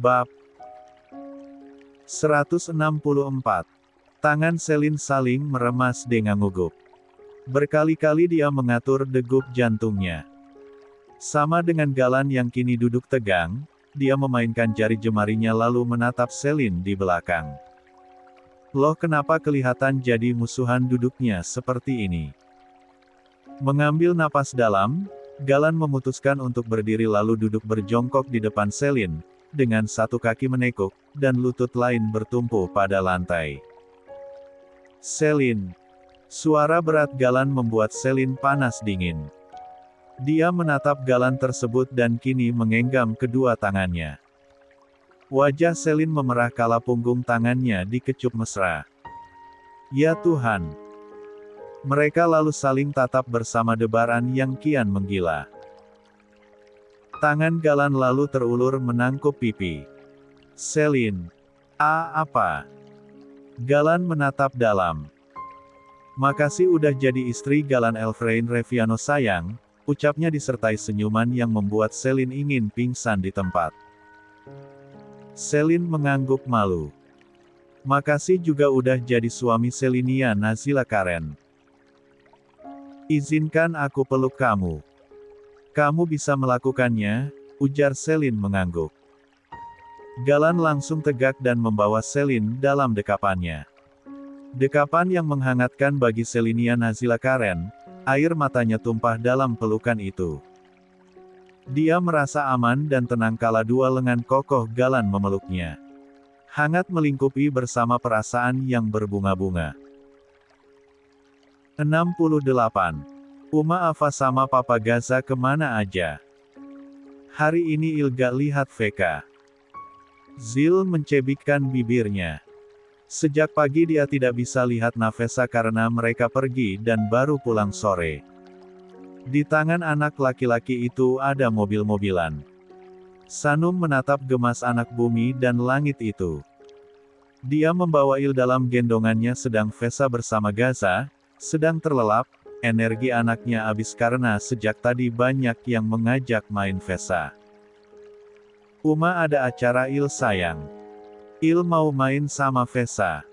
Bab 164. Tangan Selin saling meremas dengan gugup. Berkali-kali dia mengatur degup jantungnya. Sama dengan Galan yang kini duduk tegang, dia memainkan jari jemarinya lalu menatap Selin di belakang. Loh, kenapa kelihatan jadi musuhan duduknya seperti ini? Mengambil napas dalam, Galan memutuskan untuk berdiri lalu duduk berjongkok di depan Selin, dengan satu kaki menekuk, dan lutut lain bertumpu pada lantai. Selin. Suara berat Galan membuat Selin panas dingin. Dia menatap Galan tersebut dan kini menggenggam kedua tangannya. Wajah Selin memerah kala punggung tangannya dikecup mesra. Ya Tuhan! Mereka lalu saling tatap bersama debaran yang kian menggila. Tangan Galan lalu terulur menangkup pipi Selin. Apa? Galan menatap dalam. Makasih udah jadi istri Galan Elfrain Reviano sayang, ucapnya disertai senyuman yang membuat Selin ingin pingsan di tempat. Selin mengangguk malu. Makasih juga udah jadi suami Selinia Nazila Karen. Izinkan aku peluk kamu. Kamu bisa melakukannya, ujar Selin mengangguk. Galan langsung tegak dan membawa Selin dalam dekapannya. Dekapan yang menghangatkan bagi Selinia Nazila Karen, air matanya tumpah dalam pelukan itu. Dia merasa aman dan tenang kala dua lengan kokoh Galan memeluknya. Hangat melingkupi bersama perasaan yang berbunga-bunga. 68. Uma Ava sama Papa Gaza kemana aja? Hari ini Ilga lihat Veka. Zil mencebikkan bibirnya. Sejak pagi dia tidak bisa lihat Nafesa karena mereka pergi dan baru pulang sore. Di tangan anak laki-laki itu ada mobil-mobilan. Sanum menatap gemas anak bumi dan langit itu. Dia membawa Il dalam gendongannya sedang Vesa bersama Gaza, sedang terlelap, energi anaknya habis karena sejak tadi banyak yang mengajak main Vesa. Uma ada acara Il sayang. Il mau main sama Vesa.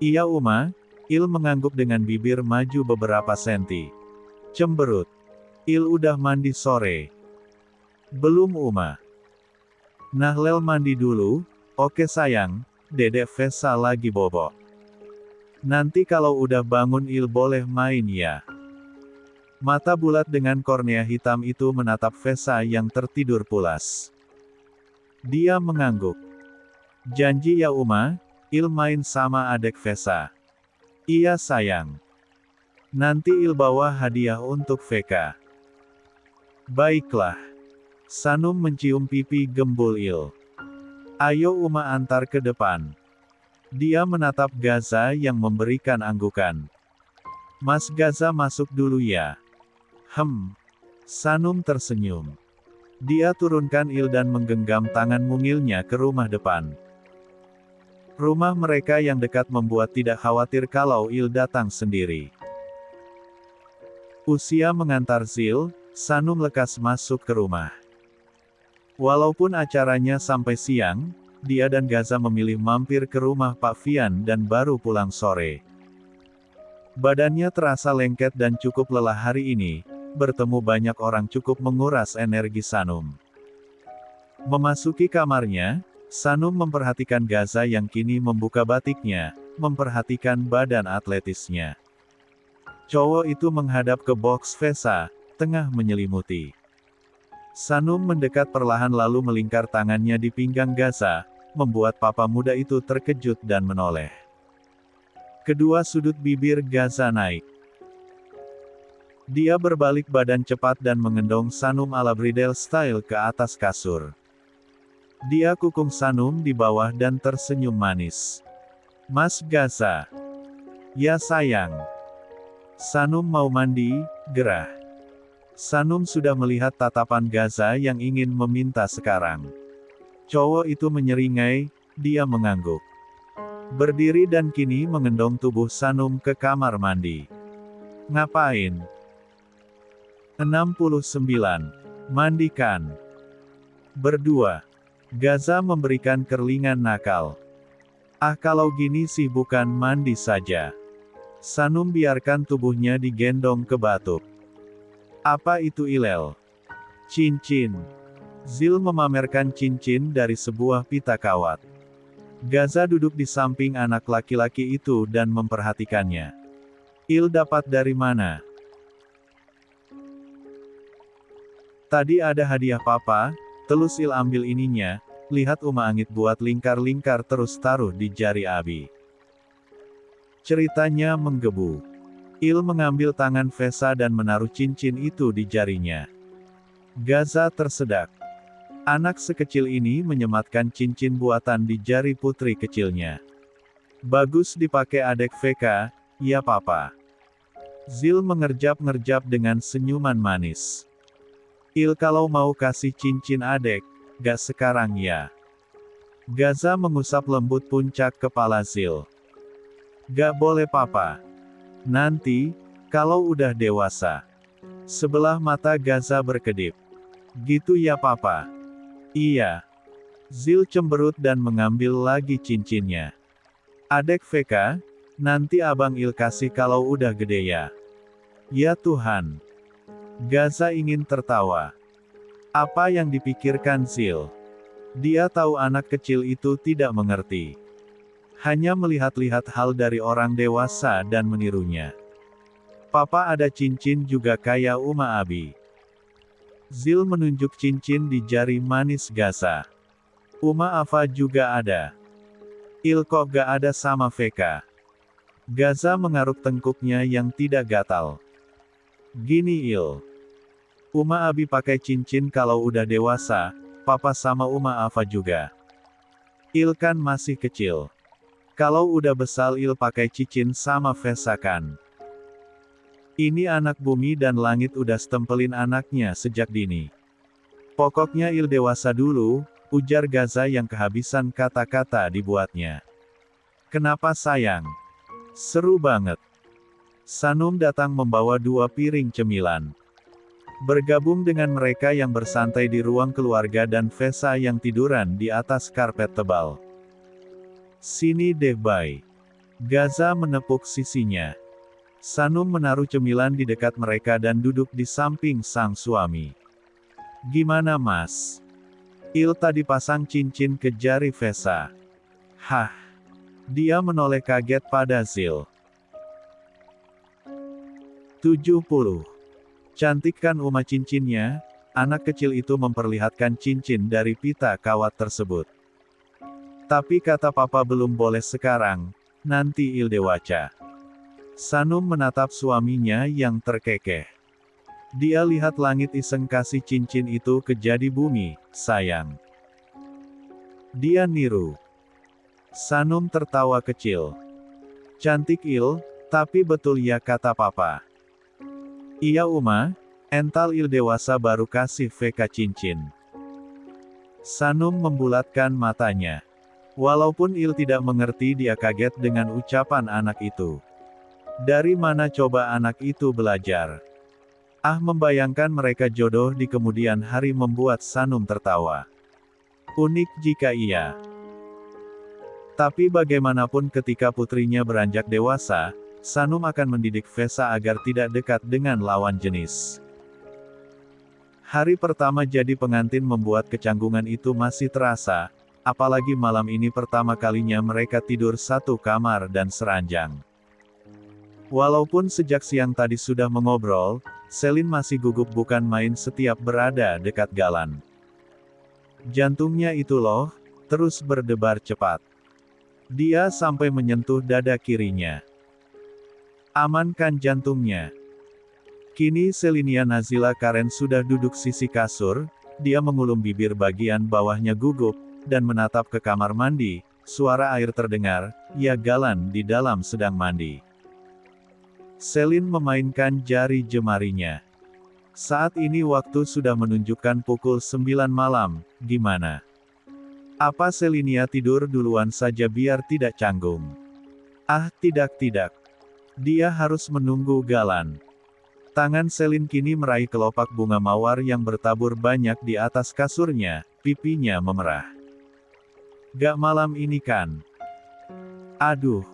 Iya Uma, Il mengangguk dengan bibir maju beberapa senti. Cemberut. Il udah mandi sore. Belum Uma. Nahlel mandi dulu, oke sayang, Dedek Vesa lagi bobo. Nanti kalau udah bangun Il boleh main ya. Mata bulat dengan kornea hitam itu menatap Vesa yang tertidur pulas. Dia mengangguk. Janji ya Uma, Il main sama adek Vesa. Iya sayang. Nanti Il bawa hadiah untuk Veka. Baiklah. Sanum mencium pipi gembul Il. Ayo Uma antar ke depan. Dia menatap Gaza yang memberikan anggukan. Mas Gaza masuk dulu ya. Sanum tersenyum. Dia turunkan Il dan menggenggam tangan mungilnya ke rumah depan. Rumah mereka yang dekat membuat tidak khawatir kalau Il datang sendiri. Usia mengantar Zil, Sanum lekas masuk ke rumah. Walaupun acaranya sampai siang, dia dan Gaza memilih mampir ke rumah Pak Fian dan baru pulang sore. Badannya terasa lengket dan cukup lelah hari ini, bertemu banyak orang cukup menguras energi Sanum. Memasuki kamarnya, Sanum memperhatikan Gaza yang kini membuka batiknya, memperhatikan badan atletisnya. Cowok itu menghadap ke box Vesa, tengah menyelimuti. Sanum mendekat perlahan lalu melingkar tangannya di pinggang Gaza, membuat papa muda itu terkejut dan menoleh. Kedua sudut bibir Gaza naik. Dia berbalik badan cepat dan mengendong Sanum ala bridal style ke atas kasur. Dia kukung Sanum di bawah dan tersenyum manis. Mas Gaza. Ya sayang. Sanum mau mandi, gerah. Sanum sudah melihat tatapan Gaza yang ingin meminta sekarang. Cowok itu menyeringai, dia mengangguk. Berdiri dan kini mengendong tubuh Sanum ke kamar mandi. Ngapain? 69. Mandikan. Berdua. Gaza memberikan kerlingan nakal. Ah, kalau gini sih bukan mandi saja. Sanum biarkan tubuhnya digendong ke batu. Apa itu Ilel? Cincin. Zil memamerkan cincin dari sebuah pita kawat. Gaza duduk di samping anak laki-laki itu dan memperhatikannya. Il dapat dari mana? Tadi ada hadiah papa, telus Il ambil ininya, lihat Uma Angit buat lingkar-lingkar terus taruh di jari Abi. Ceritanya menggebu. Il mengambil tangan Vesa dan menaruh cincin itu di jarinya. Gaza tersedak. Anak sekecil ini menyematkan cincin buatan di jari putri kecilnya. Bagus dipakai adek Veka, ya papa. Zil mengerjap-ngerjap dengan senyuman manis. Il kalau mau kasih cincin adek, gak sekarang ya. Gaza mengusap lembut puncak kepala Zil. Gak boleh papa. Nanti, kalau udah dewasa. Sebelah mata Gaza berkedip. Gitu ya papa? Iya. Zil cemberut dan mengambil lagi cincinnya. Adek Veka, nanti abang Il kasih kalau udah gede ya. Ya Tuhan. Gaza ingin tertawa. Apa yang dipikirkan Zil? Dia tahu anak kecil itu tidak mengerti. Hanya melihat-lihat hal dari orang dewasa dan menirunya. Papa ada cincin juga kayak Uma Abi. Zil menunjuk cincin di jari manis Gaza. Uma Ava juga ada. Il kok gak ada sama Veka? Gaza mengaruk tengkuknya yang tidak gatal. Gini Il. Uma Abi pakai cincin kalau udah dewasa, papa sama Uma Ava juga. Il kan masih kecil. Kalau udah besar Il pakai cincin sama Vesa kan. Ini anak bumi dan langit udah stempelin anaknya sejak dini. Pokoknya Il dewasa dulu, ujar Gaza yang kehabisan kata-kata dibuatnya. Kenapa sayang? Seru banget. Sanum datang membawa 2 piring cemilan. Bergabung dengan mereka yang bersantai di ruang keluarga dan Vesa yang tiduran di atas karpet tebal. Sini deh bay. Gaza menepuk sisinya. Sanum menaruh cemilan di dekat mereka dan duduk di samping sang suami. Gimana mas? Il tadi pasang cincin ke jari Vesa. Hah? Dia menoleh kaget pada Zil. 70. Cantik kan Uma cincinnya? Anak kecil itu memperlihatkan cincin dari pita kawat tersebut. Tapi kata papa belum boleh sekarang, nanti Il dewasa. Sanum menatap suaminya yang terkekeh. Dia lihat langit iseng kasih cincin itu ke jadi bumi, sayang. Dia niru. Sanum tertawa kecil. Cantik Il, tapi betul ya kata papa. Iya Uma, ental Il dewasa baru kasih Veka cincin. Sanum membulatkan matanya. Walaupun Il tidak mengerti, dia kaget dengan ucapan anak itu. Dari mana coba anak itu belajar? Ah, membayangkan mereka jodoh di kemudian hari membuat Sanum tertawa. Unik jika iya. Tapi bagaimanapun ketika putrinya beranjak dewasa, Sanum akan mendidik Vesa agar tidak dekat dengan lawan jenis. Hari pertama jadi pengantin membuat kecanggungan itu masih terasa. Apalagi malam ini pertama kalinya mereka tidur satu kamar dan seranjang. Walaupun sejak siang tadi sudah mengobrol, Selin masih gugup bukan main setiap berada dekat Galan. Jantungnya itu loh, terus berdebar cepat. Dia sampai menyentuh dada kirinya. Aman kan jantungnya? Kini Selinia Nazila Karen sudah duduk sisi kasur, dia mengulum bibir bagian bawahnya gugup, dan menatap ke kamar mandi, suara air terdengar, ya Galan di dalam sedang mandi. Selin memainkan jari jemarinya. Saat ini waktu sudah menunjukkan pukul 9 malam, gimana? Apa Selinia tidur duluan saja biar tidak canggung? Ah, tidak. Dia harus menunggu Galan. Tangan Selin kini meraih kelopak bunga mawar yang bertabur banyak di atas kasurnya, pipinya memerah. Gak malam ini kan? Aduh.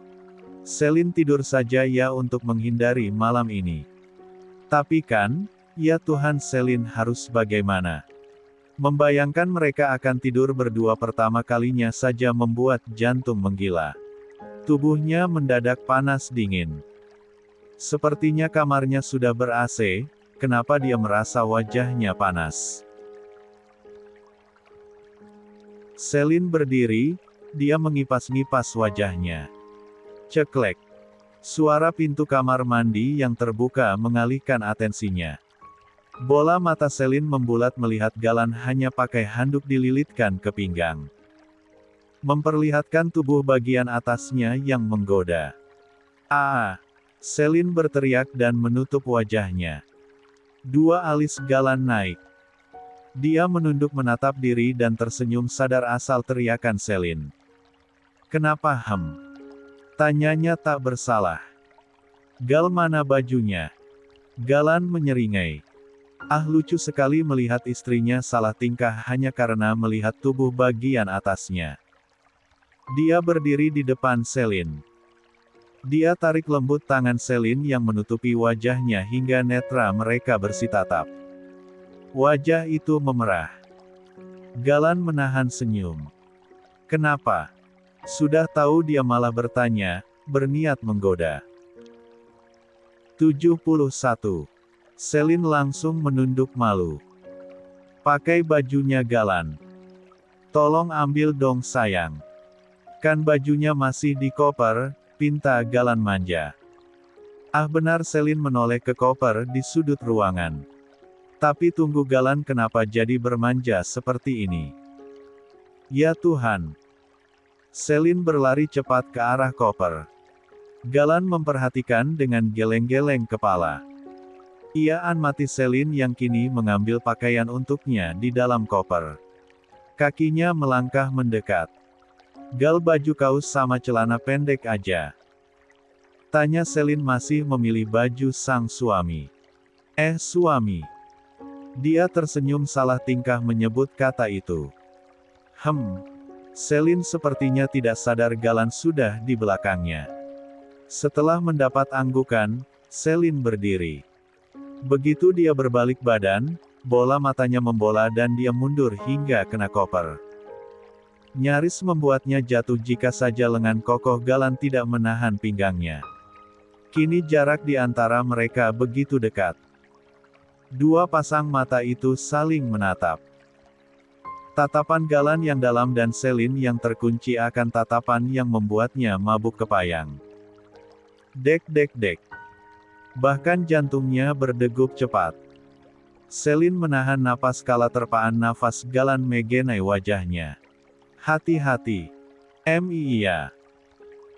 Selin tidur saja ya untuk menghindari malam ini. Tapi kan, ya Tuhan Selin harus bagaimana? Membayangkan mereka akan tidur berdua pertama kalinya saja membuat jantung menggila. Tubuhnya mendadak panas dingin. Sepertinya kamarnya sudah ber-AC, kenapa dia merasa wajahnya panas? Selin berdiri, dia mengipas-ngipas wajahnya. Ceklek. Suara pintu kamar mandi yang terbuka mengalihkan atensinya. Bola mata Selin membulat melihat Galan hanya pakai handuk dililitkan ke pinggang. Memperlihatkan tubuh bagian atasnya yang menggoda. "Ah!" Selin berteriak dan menutup wajahnya. Dua alis Galan naik. Dia menunduk menatap diri dan tersenyum sadar asal teriakan Selin. "Kenapa Tanyanya tak bersalah. "Gal, mana bajunya?" Galan menyeringai. Lucu sekali melihat istrinya salah tingkah hanya karena melihat tubuh bagian atasnya. Dia berdiri di depan Selin. Dia tarik lembut tangan Selin yang menutupi wajahnya hingga netra mereka bersitatap. Wajah itu memerah. Galan menahan senyum. Kenapa? Sudah tahu dia malah bertanya, berniat menggoda. 71. Selin langsung menunduk malu. Pakai bajunya Galan. Tolong ambil dong sayang. Kan bajunya masih di koper, pinta Galan manja. Benar, Selin menoleh ke koper di sudut ruangan. Tapi tunggu, Galan kenapa jadi bermanja seperti ini? Ya Tuhan. Selin berlari cepat ke arah koper. Galan memperhatikan dengan geleng-geleng kepala. Ia amati Selin yang kini mengambil pakaian untuknya di dalam koper. Kakinya melangkah mendekat. Gal, baju kaos sama celana pendek aja. Tanya Selin masih memilih baju sang suami. Suami. Dia tersenyum salah tingkah menyebut kata itu. Selin sepertinya tidak sadar Galan sudah di belakangnya. Setelah mendapat anggukan, Selin berdiri. Begitu dia berbalik badan, bola matanya membola dan dia mundur hingga kena koper. Nyaris membuatnya jatuh jika saja lengan kokoh Galan tidak menahan pinggangnya. Kini jarak di antara mereka begitu dekat. Dua pasang mata itu saling menatap. Tatapan Galan yang dalam dan Selin yang terkunci akan tatapan yang membuatnya mabuk kepayang. Dek dek dek. Bahkan jantungnya berdegup cepat. Selin menahan napas kala terpaan nafas Galan megenai wajahnya. Hati-hati. Iya.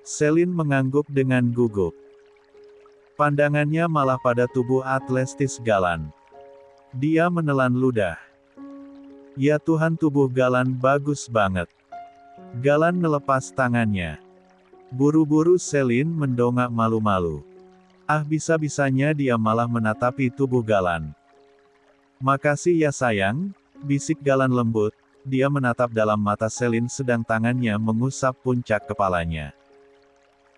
Selin mengangguk dengan gugup. Pandangannya malah pada tubuh atletis Galan. Dia menelan ludah. Ya Tuhan, tubuh Galan bagus banget. Galan melepas tangannya. Buru-buru Selin mendongak malu-malu. Bisa-bisanya dia malah menatapi tubuh Galan. Makasih ya sayang, bisik Galan lembut. Dia menatap dalam mata Selin sedang tangannya mengusap puncak kepalanya.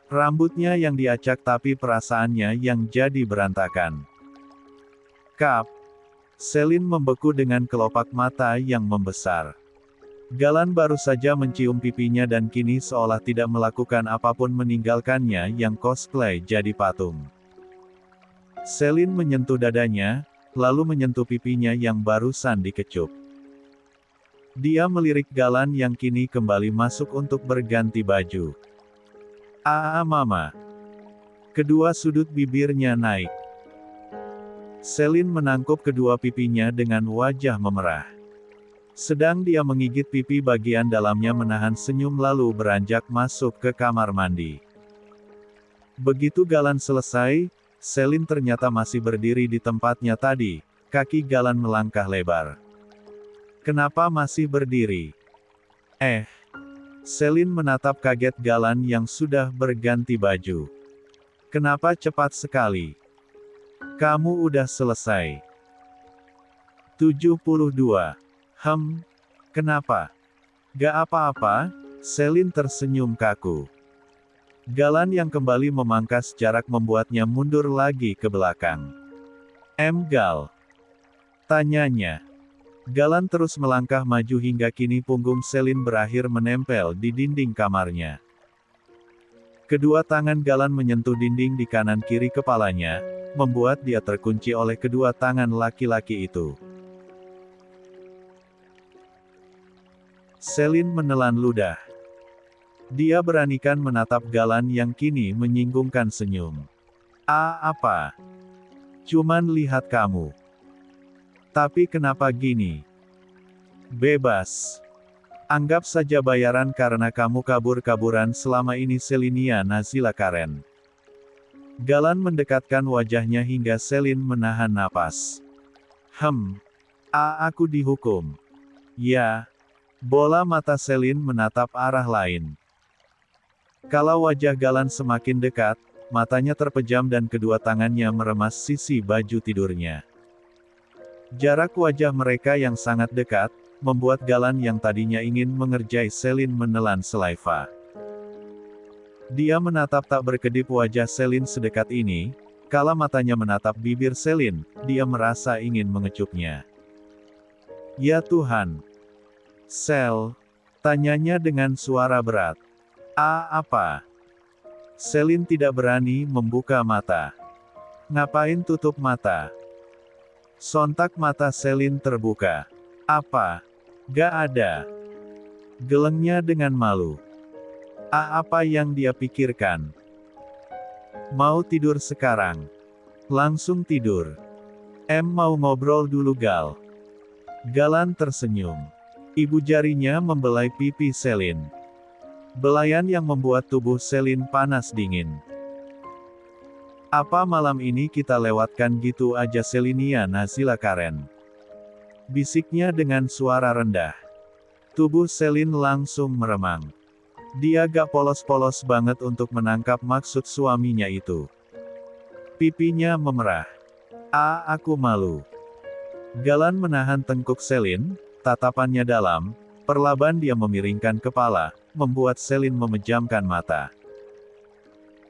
Rambutnya yang diacak tapi perasaannya yang jadi berantakan. Kap. Selin membeku dengan kelopak mata yang membesar. Galan baru saja mencium pipinya dan kini seolah tidak melakukan apapun meninggalkannya yang cosplay jadi patung. Selin menyentuh dadanya, lalu menyentuh pipinya yang barusan dikecup. Dia melirik Galan yang kini kembali masuk untuk berganti baju. Mama. Kedua sudut bibirnya naik. Selin menangkup kedua pipinya dengan wajah memerah. Sedang dia menggigit pipi bagian dalamnya menahan senyum lalu beranjak masuk ke kamar mandi. Begitu Galan selesai, Selin ternyata masih berdiri di tempatnya tadi, kaki Galan melangkah lebar. Kenapa masih berdiri? Selin menatap kaget Galan yang sudah berganti baju. Kenapa cepat sekali? Kamu udah selesai. 72. Kenapa? Gak apa-apa, Selin tersenyum kaku. Galan yang kembali memangkas jarak membuatnya mundur lagi ke belakang. Gal? Tanyanya. Galan terus melangkah maju hingga kini punggung Selin berakhir menempel di dinding kamarnya. Kedua tangan Galan menyentuh dinding di kanan kiri kepalanya, membuat dia terkunci oleh kedua tangan laki-laki itu. Selin menelan ludah. Dia beranikan menatap Galan yang kini menyinggungkan senyum. Apa? Cuman lihat kamu. Tapi kenapa gini? Bebas. Anggap saja bayaran karena kamu kabur-kaburan selama ini Selinia Nazila Karen. Galan mendekatkan wajahnya hingga Selin menahan napas. Aku dihukum. Ya. Bola mata Selin menatap arah lain. Kalau wajah Galan semakin dekat, matanya terpejam dan kedua tangannya meremas sisi baju tidurnya. Jarak wajah mereka yang sangat dekat, membuat Galan yang tadinya ingin mengerjai Selin menelan selaiva. Dia menatap tak berkedip wajah Selin sedekat ini, kala matanya menatap bibir Selin, dia merasa ingin mengecupnya. Ya Tuhan! Sel? Tanyanya dengan suara berat. Apa? Selin tidak berani membuka mata. Ngapain tutup mata? Sontak mata Selin terbuka. Apa? Gak ada. Gelengnya dengan malu. Apa yang dia pikirkan? Mau tidur sekarang? Langsung tidur. Mau ngobrol dulu Gal. Galan tersenyum. Ibu jarinya membelai pipi Selin. Belayan yang membuat tubuh Selin panas dingin. Apa malam ini kita lewatkan gitu aja Selinia Nazila Karen? Bisiknya dengan suara rendah. Tubuh Selin langsung meremang. Dia gak polos-polos banget untuk menangkap maksud suaminya itu. Pipinya memerah. Aku malu. Galan menahan tengkuk Selin, tatapannya dalam, perlahan dia memiringkan kepala, membuat Selin memejamkan mata.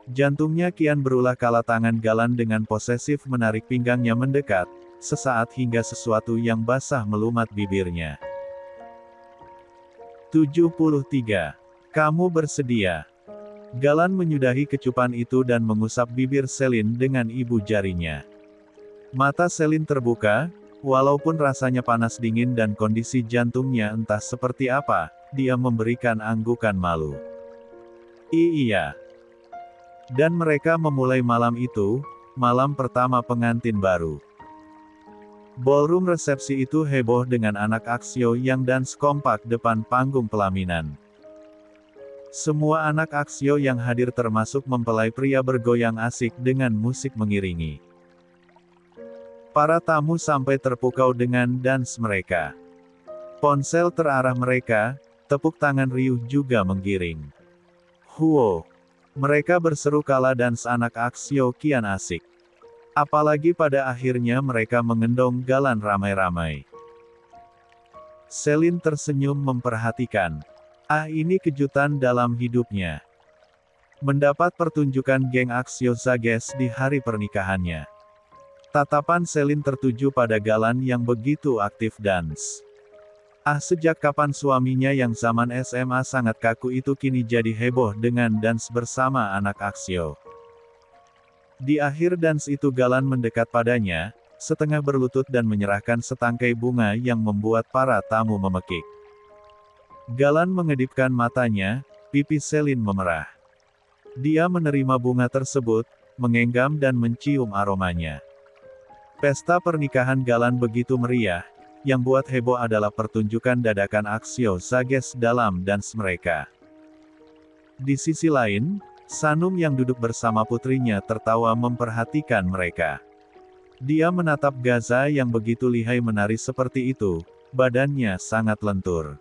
Jantungnya kian berulah kala tangan Galan dengan posesif menarik pinggangnya mendekat, sesaat hingga sesuatu yang basah melumat bibirnya. 73. Kamu bersedia? Galan menyudahi kecupan itu dan mengusap bibir Selin dengan ibu jarinya. Mata Selin terbuka, walaupun rasanya panas dingin dan kondisi jantungnya entah seperti apa, dia memberikan anggukan malu. Iya. Dan mereka memulai malam itu, malam pertama pengantin baru. Ballroom resepsi itu heboh dengan anak Aksio yang dance kompak depan panggung pelaminan. Semua anak Aksio yang hadir termasuk mempelai pria bergoyang asik dengan musik mengiringi. Para tamu sampai terpukau dengan dance mereka. Ponsel terarah mereka, tepuk tangan riuh juga menggiring. Huo! Mereka berseru kala dance anak Aksio kian asik. Apalagi pada akhirnya mereka mengendong Galan ramai-ramai. Selin tersenyum memperhatikan. Ini kejutan dalam hidupnya. Mendapat pertunjukan geng Aksio Zages di hari pernikahannya. Tatapan Selin tertuju pada Galan yang begitu aktif dance. Sejak kapan suaminya yang zaman SMA sangat kaku itu kini jadi heboh dengan dance bersama anak Aksio. Di akhir dance itu Galan mendekat padanya, setengah berlutut dan menyerahkan setangkai bunga yang membuat para tamu memekik. Galan mengedipkan matanya, pipi Selin memerah. Dia menerima bunga tersebut, mengenggam dan mencium aromanya. Pesta pernikahan Galan begitu meriah, yang buat heboh adalah pertunjukan dadakan Aksio Zages dalam dance mereka. Di sisi lain, Sanum yang duduk bersama putrinya tertawa memperhatikan mereka. Dia menatap Gaza yang begitu lihai menari seperti itu, badannya sangat lentur.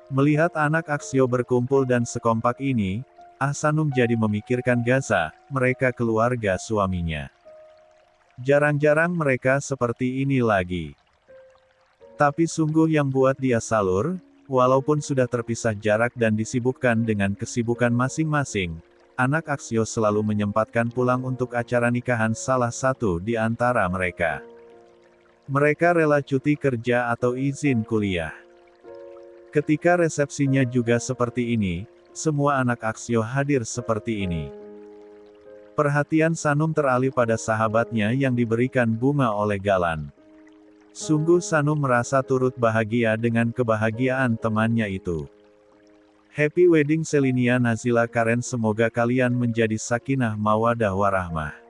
Melihat anak Aksio berkumpul dan sekompak ini, Sanum jadi memikirkan Gaza, mereka keluarga suaminya. Jarang-jarang mereka seperti ini lagi. Tapi sungguh yang buat dia salur, Walaupun sudah terpisah jarak dan disibukkan dengan kesibukan masing-masing, anak Aksyo selalu menyempatkan pulang untuk acara nikahan salah satu di antara mereka. Mereka rela cuti kerja atau izin kuliah. Ketika resepsinya juga seperti ini, semua anak Aksyo hadir seperti ini. Perhatian Sanum teralih pada sahabatnya yang diberikan bunga oleh Galan. Sungguh Sanum merasa turut bahagia dengan kebahagiaan temannya itu. Happy wedding Selinia Nazila Karen, semoga kalian menjadi sakinah mawadah warahmah.